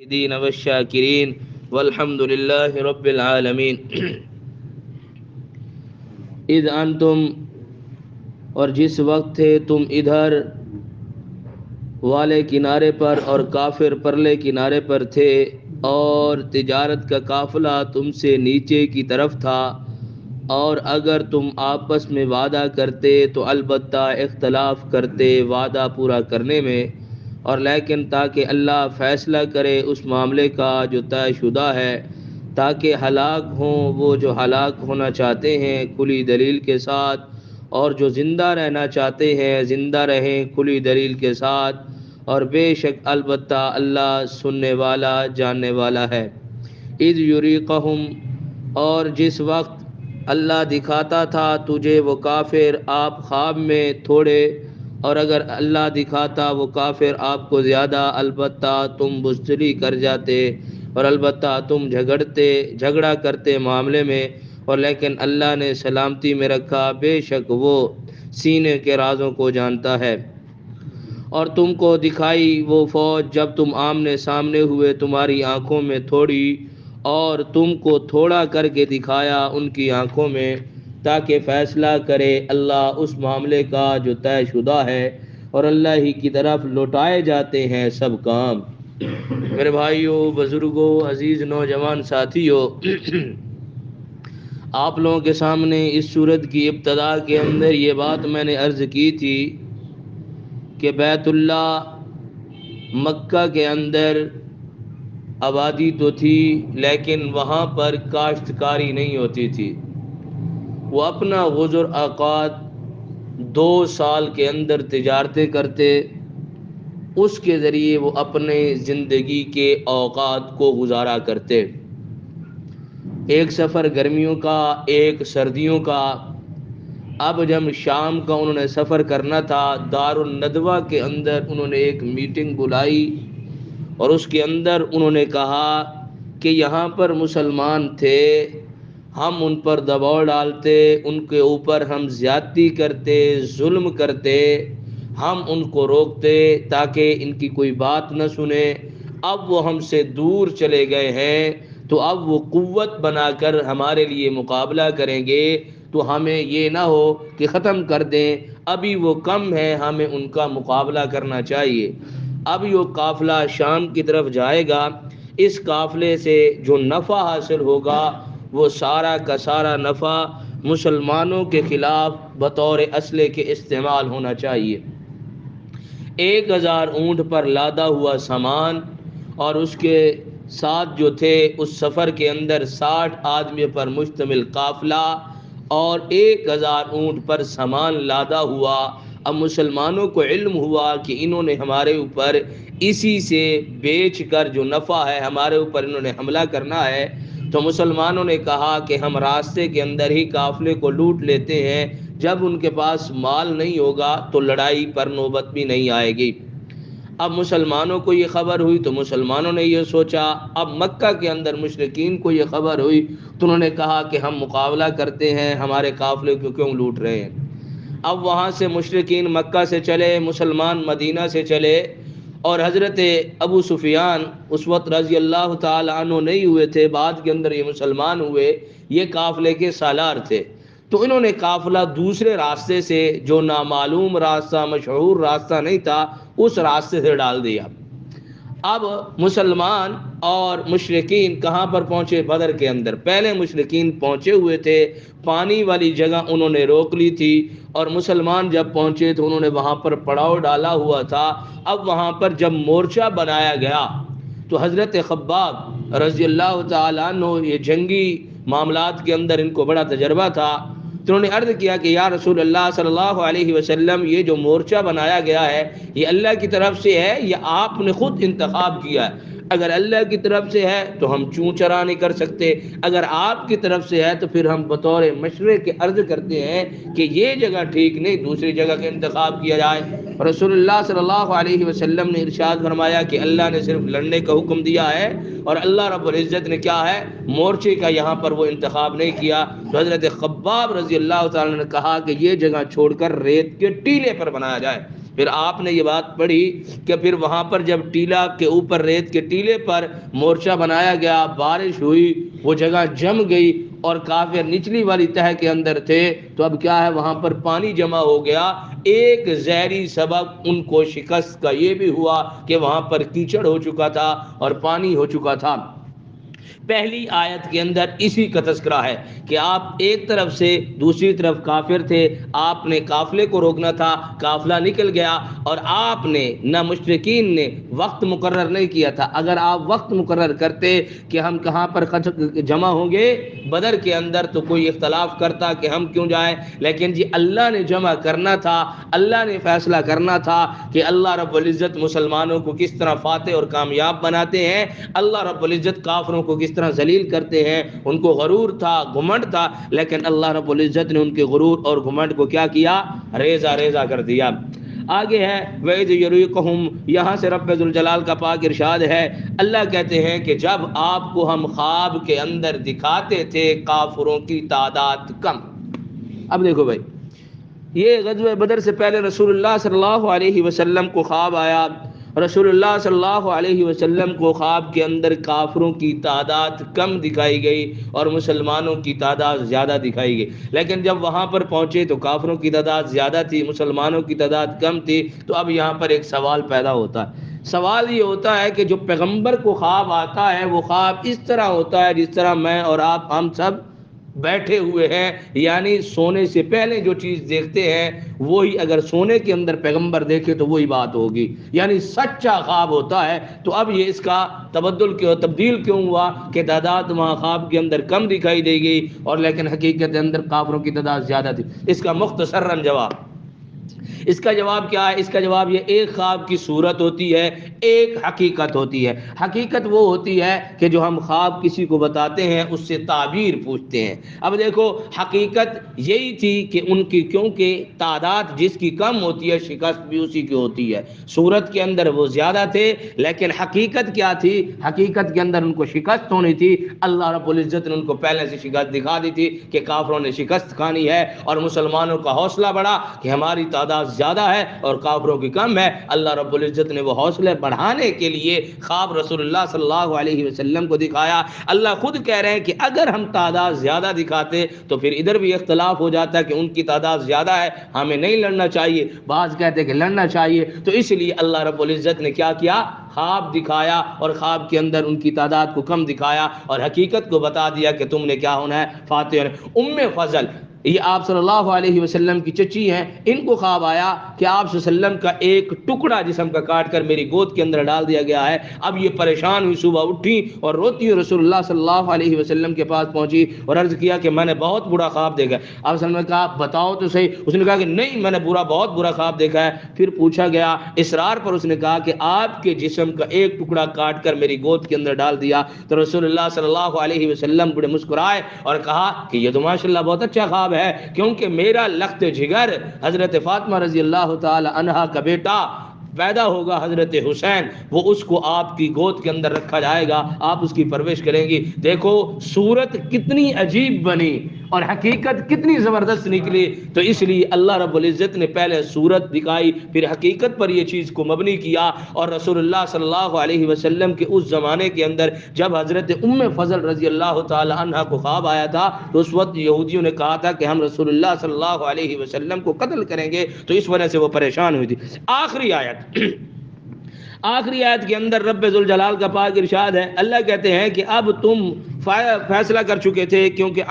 الشاهدين والشاكرين والحمد لله رب العالمين. اذ انتم، اور جس وقت تھے تم ادھر والے کنارے پر اور کافر پرلے کنارے پر تھے، اور تجارت کا قافلہ تم سے نیچے کی طرف تھا، اور اگر تم آپس میں وعدہ کرتے تو البتہ اختلاف کرتے وعدہ پورا کرنے میں، اور لیکن تاکہ اللہ فیصلہ کرے اس معاملے کا جو طے شدہ ہے، تاکہ ہلاک ہوں وہ جو ہلاک ہونا چاہتے ہیں کھلی دلیل کے ساتھ، اور جو زندہ رہنا چاہتے ہیں زندہ رہیں کھلی دلیل کے ساتھ، اور بے شک البتہ اللہ سننے والا جاننے والا ہے. اذ یریقہم، اور جس وقت اللہ دکھاتا تھا تجھے وہ کافر آپ خواب میں تھوڑے، اور اگر اللہ دکھاتا وہ کافر آپ کو زیادہ، البتہ تم بزدلی کر جاتے، اور البتہ تم جھگڑا کرتے معاملے میں، اور لیکن اللہ نے سلامتی میں رکھا، بے شک وہ سینے کے رازوں کو جانتا ہے. اور تم کو دکھائی وہ فوج جب تم آمنے سامنے ہوئے تمہاری آنکھوں میں تھوڑی، اور تم کو تھوڑا کر کے دکھایا ان کی آنکھوں میں، تاکہ فیصلہ کرے اللہ اس معاملے کا جو طے شدہ ہے، اور اللہ ہی کی طرف لوٹائے جاتے ہیں سب کام. میرے بھائیوں، بزرگوں، عزیز نوجوان ساتھیوں، آپ لوگوں کے سامنے اس صورت کی ابتدا کے اندر یہ بات میں نے عرض کی تھی کہ بیت اللہ مکہ کے اندر آبادی تو تھی، لیکن وہاں پر کاشتکاری نہیں ہوتی تھی. وہ اپنا غزر اوقات 2 سال کے اندر تجارتیں کرتے، اس کے ذریعے وہ اپنے زندگی کے اوقات کو گزارا کرتے. ایک سفر گرمیوں کا، ایک سردیوں کا. اب جب شام کا انہوں نے سفر کرنا تھا، دارالندوہ کے اندر انہوں نے ایک میٹنگ بلائی، اور اس کے اندر انہوں نے کہا کہ یہاں پر مسلمان تھے، ہم ان پر دباؤ ڈالتے، ان کے اوپر ہم زیادتی کرتے، ظلم کرتے، ہم ان کو روکتے تاکہ ان کی کوئی بات نہ سنے. اب وہ ہم سے دور چلے گئے ہیں، تو اب وہ قوت بنا کر ہمارے لیے مقابلہ کریں گے، تو ہمیں یہ نہ ہو کہ ختم کر دیں، ابھی وہ کم ہے، ہمیں ان کا مقابلہ کرنا چاہیے. اب یہ قافلہ شام کی طرف جائے گا، اس قافلے سے جو نفع حاصل ہوگا وہ سارا کا سارا نفع مسلمانوں کے خلاف بطور اسلحے کے استعمال ہونا چاہیے. 1000 اونٹ پر لادا ہوا سامان، اور اس کے ساتھ جو تھے اس سفر کے اندر 60 آدمیوں پر مشتمل قافلہ، اور 1000 اونٹ پر سامان لادا ہوا. اب مسلمانوں کو علم ہوا کہ انہوں نے ہمارے اوپر اسی سے بیچ کر جو نفع ہے ہمارے اوپر انہوں نے حملہ کرنا ہے، تو مسلمانوں نے کہا کہ ہم راستے کے اندر ہی قافلے کو لوٹ لیتے ہیں، جب ان کے پاس مال نہیں ہوگا تو لڑائی پر نوبت بھی نہیں آئے گی. اب مسلمانوں کو یہ خبر ہوئی تو مسلمانوں نے یہ سوچا. اب مکہ کے اندر مشرکین کو یہ خبر ہوئی تو انہوں نے کہا کہ ہم مقابلہ کرتے ہیں، ہمارے قافلے کو کیوں لوٹ رہے ہیں. اب وہاں سے مشرکین مکہ سے چلے، مسلمان مدینہ سے چلے، اور حضرت ابو سفیان اس وقت رضی اللہ تعالی عنہ نہیں ہوئے تھے، بعد کے اندر یہ مسلمان ہوئے، یہ قافلے کے سالار تھے. تو انہوں نے قافلہ دوسرے راستے سے، جو نامعلوم راستہ، مشہور راستہ نہیں تھا، اس راستے سے ڈال دیا. اب مسلمان اور مشرکین کہاں پر پہنچے؟ بدر کے اندر. پہلے مشرکین پہنچے ہوئے تھے، پانی والی جگہ انہوں نے روک لی تھی، اور مسلمان جب پہنچے تو انہوں نے وہاں پر پڑاؤ ڈالا ہوا تھا. اب وہاں پر جب مورچہ بنایا گیا تو حضرت خباب رضی اللہ تعالیٰ عنہ، یہ جنگی معاملات کے اندر ان کو بڑا تجربہ تھا، تو انہوں نے عرض کیا کہ یا رسول اللہ صلی اللہ علیہ وسلم، یہ جو مورچہ بنایا گیا ہے یہ اللہ کی طرف سے ہے یا آپ نے خود انتخاب کیا ہے؟ اگر اللہ کی طرف سے ہے تو ہم چوں چرا نہیں کر سکتے، اگر آپ کی طرف سے ہے تو پھر ہم بطور مشورے کے عرض کرتے ہیں کہ یہ جگہ ٹھیک نہیں، دوسری جگہ کا انتخاب کیا جائے. رسول اللہ صلی اللہ علیہ وسلم نے ارشاد فرمایا کہ اللہ نے صرف لڑنے کا حکم دیا ہے، اور اللہ رب العزت نے کیا ہے، مورچے کا یہاں پر وہ انتخاب نہیں کیا. تو حضرت خباب رضی اللہ تعالیٰ نے کہا کہ یہ جگہ چھوڑ کر ریت کے ٹیلے پر بنایا جائے. پھر آپ نے یہ بات پڑھی کہ پھر وہاں پر جب ٹیلا کے اوپر ریت کے ٹیلے پر مورچہ بنایا گیا، بارش ہوئی، وہ جگہ جم گئی اور کافر نچلی والی تہہ کے اندر تھے، تو اب کیا ہے وہاں پر پانی جمع ہو گیا۔ ایک زہری سبب ان کو شکست کا یہ بھی ہوا کہ وہاں پر کیچڑ ہو چکا تھا اور پانی ہو چکا تھا۔ پہلی آیت کے اندر اسی کا تذکرہ ہے کہ آپ ایک طرف سے دوسری طرف کافر تھے، آپ نے قافلے کو روکنا تھا، قافلہ نکل گیا اور آپ نے نہ مشرکین نے وقت مقرر نہیں کیا تھا۔ اگر آپ وقت مقرر کرتے کہ ہم کہاں پر جمع ہوں گے بدر کے اندر تو کوئی اختلاف کرتا کہ ہم کیوں جائیں، لیکن جی اللہ نے جمع کرنا تھا، اللہ نے فیصلہ کرنا تھا کہ اللہ رب العزت مسلمانوں کو کس طرح فاتح اور کامیاب بناتے ہیں، اللہ رب العزت کافروں کو کس طرح ذلیل کرتے ہیں۔ ان کو غرور تھا، گھمنڈ تھا، لیکن اللہ رب العزت نے ان کے غرور اور گھمنڈ کو کیا کیا؟ ریزہ ریزہ کر دیا۔ آگے ہے وَإِذْ يُرِيكُمْ، یہاں سے رب ذوالجلال کا پاک ارشاد ہے، اللہ کہتے ہیں کہ جب آپ کو ہم خواب کے اندر دکھاتے تھے کافروں کی تعداد کم۔ اب دیکھو بھائی، یہ غزوہ بدر سے پہلے رسول اللہ صلی اللہ علیہ وسلم کو خواب آیا، رسول اللہ صلی اللہ علیہ وسلم کو خواب کے اندر کافروں کی تعداد کم دکھائی گئی اور مسلمانوں کی تعداد زیادہ دکھائی گئی، لیکن جب وہاں پر پہنچے تو کافروں کی تعداد زیادہ تھی، مسلمانوں کی تعداد کم تھی۔ تو اب یہاں پر ایک سوال پیدا ہوتا ہے، سوال یہ ہوتا ہے کہ جو پیغمبر کو خواب آتا ہے وہ خواب اس طرح ہوتا ہے جس طرح میں اور آپ ہم سب بیٹھے ہوئے ہیں، یعنی سونے سے پہلے جو چیز دیکھتے ہیں وہی اگر سونے کے اندر پیغمبر دیکھے تو وہی بات ہوگی، یعنی سچا خواب ہوتا ہے۔ تو اب یہ اس کا تبدیل کیوں ہوا کہ تعداد وہاں خواب کے اندر کم دکھائی دے گئی اور لیکن حقیقت کے اندر کافروں کی تعداد زیادہ تھی؟ اس کا مختصراً جواب، اس کا جواب کیا ہے؟ اس کا جواب یہ ایک خواب کی صورت ہوتی ہے، ایک حقیقت ہوتی ہے۔ حقیقت وہ ہوتی ہے کہ جو ہم خواب کسی کو بتاتے ہیں اس سے تعبیر پوچھتے ہیں۔ اب دیکھو حقیقت یہی تھی کہ ان کی کیونکہ تعداد جس کی کم ہوتی ہے شکست بھی اسی کی ہوتی ہے، صورت کے اندر وہ زیادہ تھے لیکن حقیقت کیا تھی؟ حقیقت کے اندر ان کو شکست ہونی تھی۔ اللہ رب العزت نے ان کو پہلے سے شکست دکھا دی تھی کہ کافروں نے شکست کھانی ہے اور مسلمانوں کا حوصلہ بڑھا کہ ہماری تعداد زیادہ ہے اور کافروں کی کم ہے۔ اللہ رب العزت نے وہ حوصلے بڑھانے کے لیے خواب رسول اللہ صلی اللہ علیہ وسلم کو دکھایا۔ اللہ خود کہہ رہے ہیں کہ اگر ہم تعداد زیادہ دکھاتے تو پھر ادھر بھی اختلاف ہو جاتا ہے کہ ان کی تعداد زیادہ ہے ہمیں نہیں لڑنا چاہیے، بعض کہتے ہیں کہ لڑنا چاہیے۔ تو اس لیے اللہ رب العزت نے کیا کیا؟ خواب دکھایا اور خواب کے اندر ان کی تعداد کو کم دکھایا اور حقیقت کو بتا دیا کہ تم نے کیا ہونا ہے؟ فاتح۔ ام فضل یہ آپ صلی اللہ علیہ وسلم کی چچی ہیں، ان کو خواب آیا کہ آپ صلی اللہ علیہ وسلم کا ایک ٹکڑا جسم کا کاٹ کر میری گود کے اندر ڈال دیا گیا ہے۔ اب یہ پریشان ہوئی، صبح اٹھی اور روتی ہوئی رسول اللہ صلی اللہ علیہ وسلم کے پاس پہنچی اور عرض کیا کہ میں نے بہت برا خواب دیکھا ہے۔ آپ صلی اللہ علیہ وسلم نے کہا بتاؤ تو صحیح۔ اس نے کہا کہ نہیں میں نے بہت برا خواب دیکھا ہے۔ پھر پوچھا گیا، اصرار پر اس نے کہا کہ آپ کے جسم کا ایک ٹکڑا کاٹ کر میری گود کے اندر ڈال دیا۔ تو رسول اللہ صلی اللہ علیہ وسلم بڑے مسکرائے اور کہا کہ یہ تو ماشاءاللہ بہت اچھا خواب ہے، کیونکہ میرا لخت جگر حضرت فاطمہ رضی اللہ تعالی عنہا کا بیٹا پیدا ہوگا حضرت حسین، وہ اس کو آپ کی گود کے اندر رکھا جائے گا، آپ اس کی پرورش کریں گی۔ دیکھو صورت کتنی عجیب بنی اور حقیقت کتنی زبردست نکلی۔ تو اس لیے اللہ رب العزت نے پہلے صورت دکھائی پھر حقیقت پر یہ چیز کو مبنی کیا۔ اور رسول اللہ صلی اللہ علیہ وسلم کے اس زمانے کے اندر جب حضرت ام فضل رضی اللہ تعالی عنہا کو خواب آیا تھا تو اس وقت یہودیوں نے کہا تھا کہ ہم رسول اللہ صلی اللہ علیہ وسلم کو قتل کریں گے، تو اس وجہ سے وہ پریشان ہوئی تھی۔ آخری آیت کے اندر رب ذوالجلال کا پاک ارشاد ہے، اللہ کہتے ہیں کہ اب تم فیصلہ کر چکے تھے کیونکہ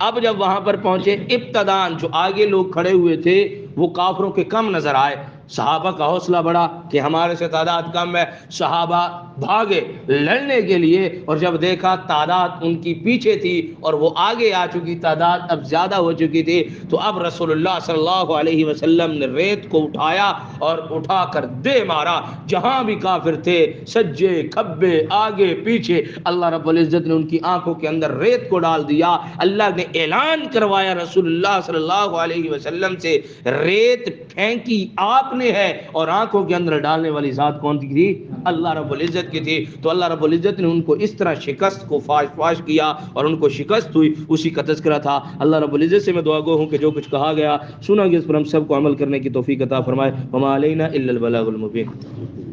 اب جب وہاں پر پہنچے ابتدان جو آگے لوگ کھڑے ہوئے تھے وہ کافروں کے کم نظر آئے، صحابہ کا حوصلہ بڑھا کہ ہمارے سے تعداد کم ہے، صحابہ بھاگے لڑنے کے لیے اور جب دیکھا تعداد ان کی پیچھے تھی اور وہ آگے آ چکی، تعداد اب زیادہ ہو چکی تھی، تو اب رسول اللہ صلی اللہ علیہ وسلم نے ریت کو اٹھایا اور اٹھا کر دے مارا، جہاں بھی کافر تھے سجے کھبے آگے پیچھے، اللہ رب العزت نے ان کی آنکھوں کے اندر ریت کو ڈال دیا۔ اللہ نے اعلان کروایا رسول اللہ صلی اللہ علیہ وسلم سے، ریت پھینکی آپ مارنے ہے، اور آنکھوں کے اندر ڈالنے والی ذات کون تھی؟ اللہ رب العزت کی تھی۔ تو اللہ رب العزت نے ان کو اس طرح شکست کو فاش کیا اور ان کو شکست ہوئی، اسی کا تذکرہ تھا۔ اللہ رب العزت سے میں دعا گو ہوں کہ جو کچھ کہا گیا سنا گیا اس پر ہم سب کو عمل کرنے کی توفیق عطا فرمائے۔ وما علینا الا البلاغ المبین۔